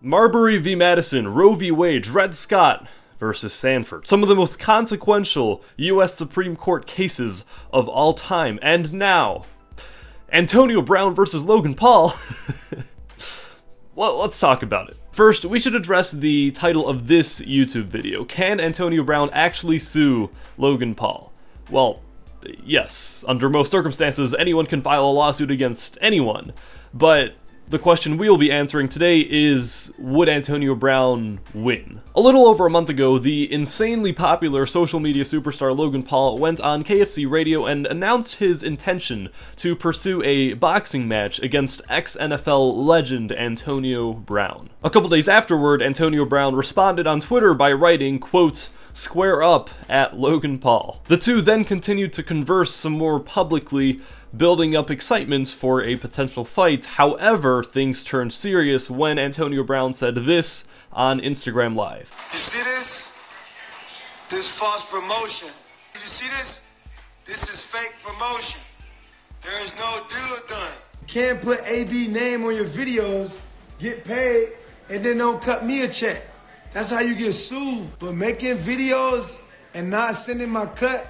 Marbury v. Madison, Roe v. Wade, Dred Scott versus Sanford. Some of the most consequential U.S. Supreme Court cases of all time. And now, Antonio Brown versus Logan Paul. Well, let's talk about it. First, we should address the title of this YouTube video. Can Antonio Brown actually sue Logan Paul? Well, yes. Under most circumstances, anyone can file a lawsuit against anyone. But the question we will be answering today is, would Antonio Brown win? A little over a month ago, the insanely popular social media superstar Logan Paul went on KFC radio and announced his intention to pursue a boxing match against ex-NFL legend Antonio Brown. A couple days afterward, Antonio Brown responded on Twitter by writing, quote, "Square up at Logan Paul." The two then continued to converse some more publicly, building up excitement for a potential fight. However, things turned serious when Antonio Brown said this on Instagram Live. You see this? This false promotion. You see this? This is fake promotion. There is no deal done. You can't put AB name on your videos, get paid, and then don't cut me a check. That's how you get sued. But making videos and not sending my cut,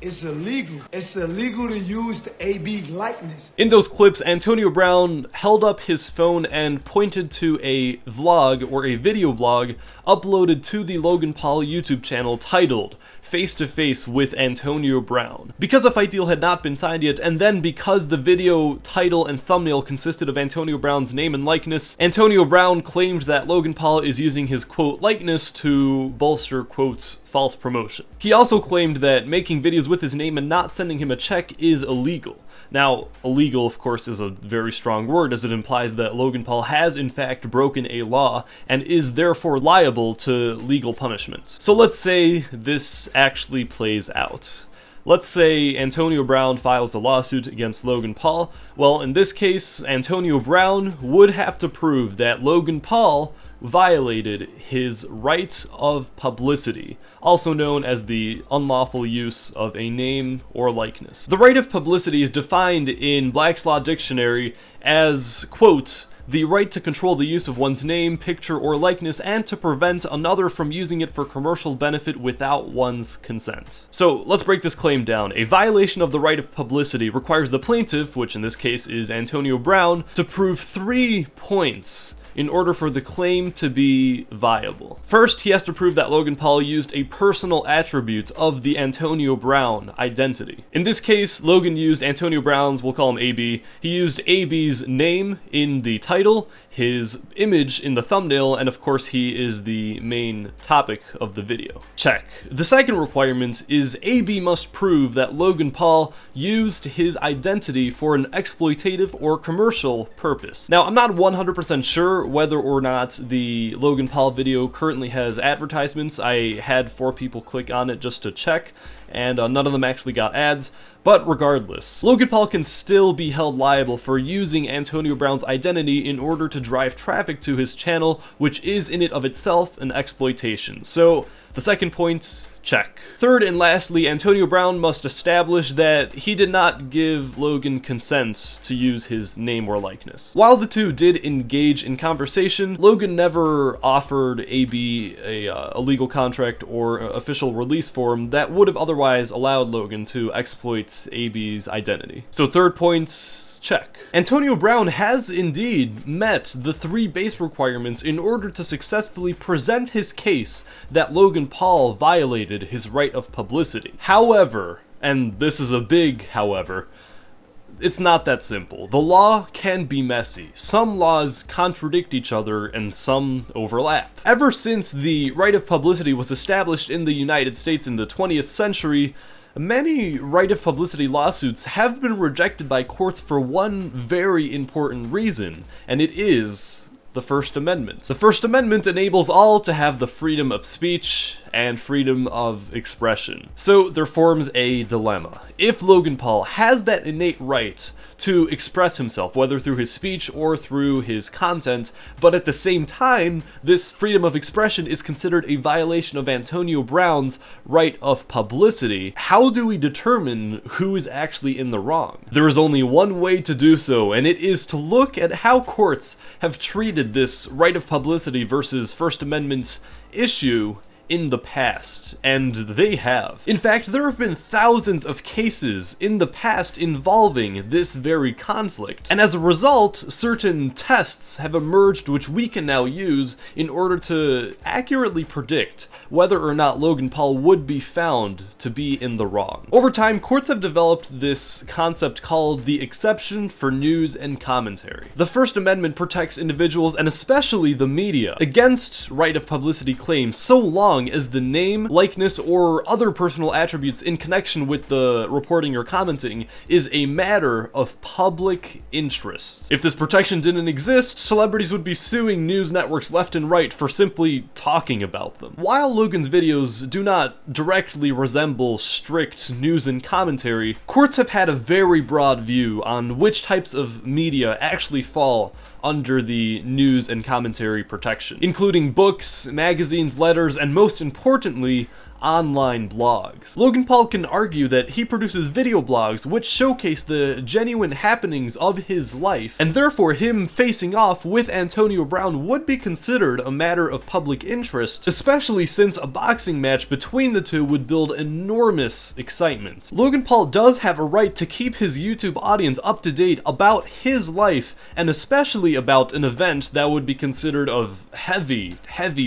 it's illegal. It's illegal to use the AB likeness. In those clips, Antonio Brown held up his phone and pointed to a vlog or a video blog uploaded to the Logan Paul YouTube channel titled "Face to Face with Antonio Brown." Because a fight deal had not been signed yet, and then because the video title and thumbnail consisted of Antonio Brown's name and likeness, Antonio Brown claimed that Logan Paul is using his quote likeness to bolster quote false promotion. He also claimed that making videos with his name and not sending him a check is illegal. Now, illegal, of course, is a very strong word, as it implies that Logan Paul has in fact broken a law and is therefore liable to legal punishment. So let's say this actually plays out. Let's say Antonio Brown files a lawsuit against Logan Paul. Well, in this case, Antonio Brown would have to prove that Logan Paul violated his right of publicity, also known as the unlawful use of a name or likeness. The right of publicity is defined in Black's Law Dictionary as, quote, "the right to control the use of one's name, picture, or likeness, and to prevent another from using it for commercial benefit without one's consent." So let's break this claim down. A violation of the right of publicity requires the plaintiff, which in this case is Antonio Brown, to prove 3 points in order for the claim to be viable. First, he has to prove that Logan Paul used a personal attribute of the Antonio Brown identity. In this case, Logan used Antonio Brown's, we'll call him AB, he used AB's name in the title, his image in the thumbnail, and of course he is the main topic of the video. Check. The second requirement is AB must prove that Logan Paul used his identity for an exploitative or commercial purpose. Now, I'm not 100% sure whether or not the Logan Paul video currently has advertisements. I had 4 people click on it just to check, and none of them actually got ads. But regardless, Logan Paul can still be held liable for using Antonio Brown's identity in order to drive traffic to his channel, which is in it of itself an exploitation. So the second point, check. Third and lastly, Antonio Brown must establish that he did not give Logan consent to use his name or likeness. While the two did engage in conversation, Logan never offered AB a legal contract or official release form that would have otherwise allowed Logan to exploit AB's identity. So third point, check. Antonio Brown has indeed met the 3 base requirements in order to successfully present his case that Logan Paul violated his right of publicity. However, and this is a big however, it's not that simple. The law can be messy. Some laws contradict each other and some overlap. Ever since the right of publicity was established in the United States in the 20th century, many right of publicity lawsuits have been rejected by courts for one very important reason, and it is the First Amendment. The First Amendment enables all to have the freedom of speech, and freedom of expression. So there forms a dilemma. If Logan Paul has that innate right to express himself, whether through his speech or through his content, but at the same time, this freedom of expression is considered a violation of Antonio Brown's right of publicity, how do we determine who is actually in the wrong? There is only one way to do so, and it is to look at how courts have treated this right of publicity versus First Amendment issue in the past, and they have. In fact, there have been thousands of cases in the past involving this very conflict, and as a result, certain tests have emerged which we can now use in order to accurately predict whether or not Logan Paul would be found to be in the wrong. Over time, courts have developed this concept called the exception for news and commentary. The First Amendment protects individuals, and especially the media, against right of publicity claims so long as the name, likeness, or other personal attributes in connection with the reporting or commenting is a matter of public interest. If this protection didn't exist, celebrities would be suing news networks left and right for simply talking about them. While Logan's videos do not directly resemble strict news and commentary, courts have had a very broad view on which types of media actually fall under the news and commentary protection, including books, magazines, letters, and most importantly, online blogs. Logan Paul can argue that he produces video blogs which showcase the genuine happenings of his life, and therefore him facing off with Antonio Brown would be considered a matter of public interest, especially since a boxing match between the two would build enormous excitement. Logan Paul does have a right to keep his YouTube audience up to date about his life, and especially about an event that would be considered of heavy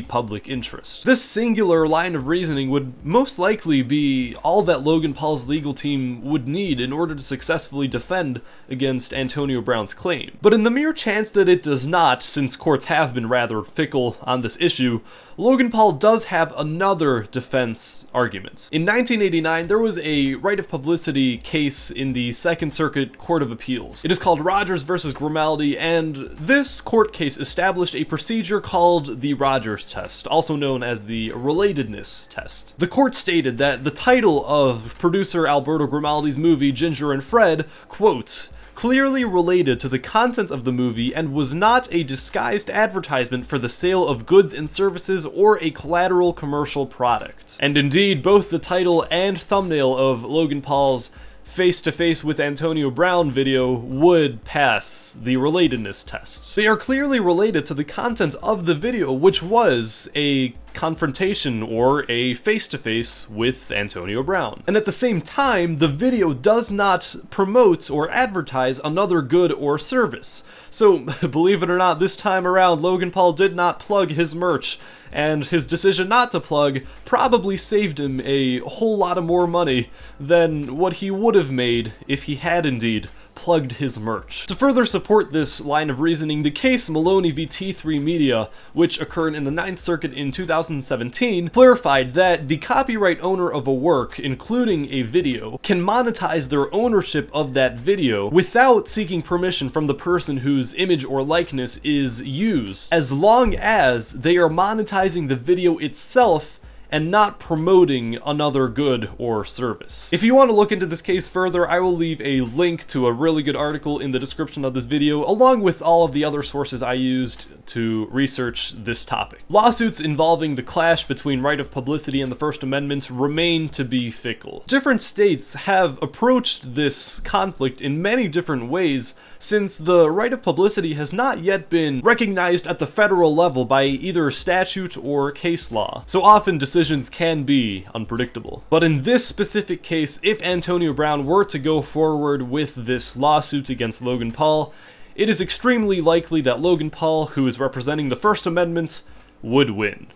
public interest. This singular line of reasoning would most likely be all that Logan Paul's legal team would need in order to successfully defend against Antonio Brown's claim. But in the mere chance that it does not, since courts have been rather fickle on this issue, Logan Paul does have another defense argument. In 1989, there was a right of publicity case in the Second Circuit Court of Appeals. It is called Rogers versus Grimaldi, and this court case established a procedure called the Rogers test, also known as the relatedness test. The court stated that the title of producer Alberto Grimaldi's movie Ginger and Fred, quote, clearly related to the content of the movie and was not a disguised advertisement for the sale of goods and services or a collateral commercial product. And indeed, both the title and thumbnail of Logan Paul's face-to-face with Antonio Brown video would pass the relatedness test. They are clearly related to the content of the video, which was a confrontation or a face-to-face with Antonio Brown. And at the same time, the video does not promote or advertise another good or service. So, believe it or not, this time around, Logan Paul did not plug his merch, and his decision not to plug probably saved him a whole lot of more money than what he would have made if he had indeed plugged his merch. To further support this line of reasoning, the case Maloney v. T3 Media, which occurred in the Ninth Circuit in 2017, clarified that the copyright owner of a work, including a video, can monetize their ownership of that video without seeking permission from the person whose image or likeness is used, as long as they are monetizing the video itself and not promoting another good or service. If you want to look into this case further, I will leave a link to a really good article in the description of this video, along with all of the other sources I used to research this topic. Lawsuits involving the clash between right of publicity and the First Amendment remain to be fickle. Different states have approached this conflict in many different ways, since the right of publicity has not yet been recognized at the federal level by either statute or case law. So often decisions can be unpredictable. But in this specific case, if Antonio Brown were to go forward with this lawsuit against Logan Paul, it is extremely likely that Logan Paul, who is representing the First Amendment, would win.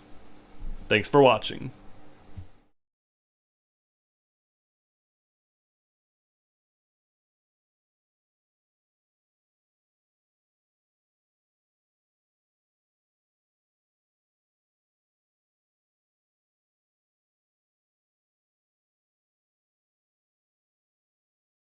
Thanks for watching.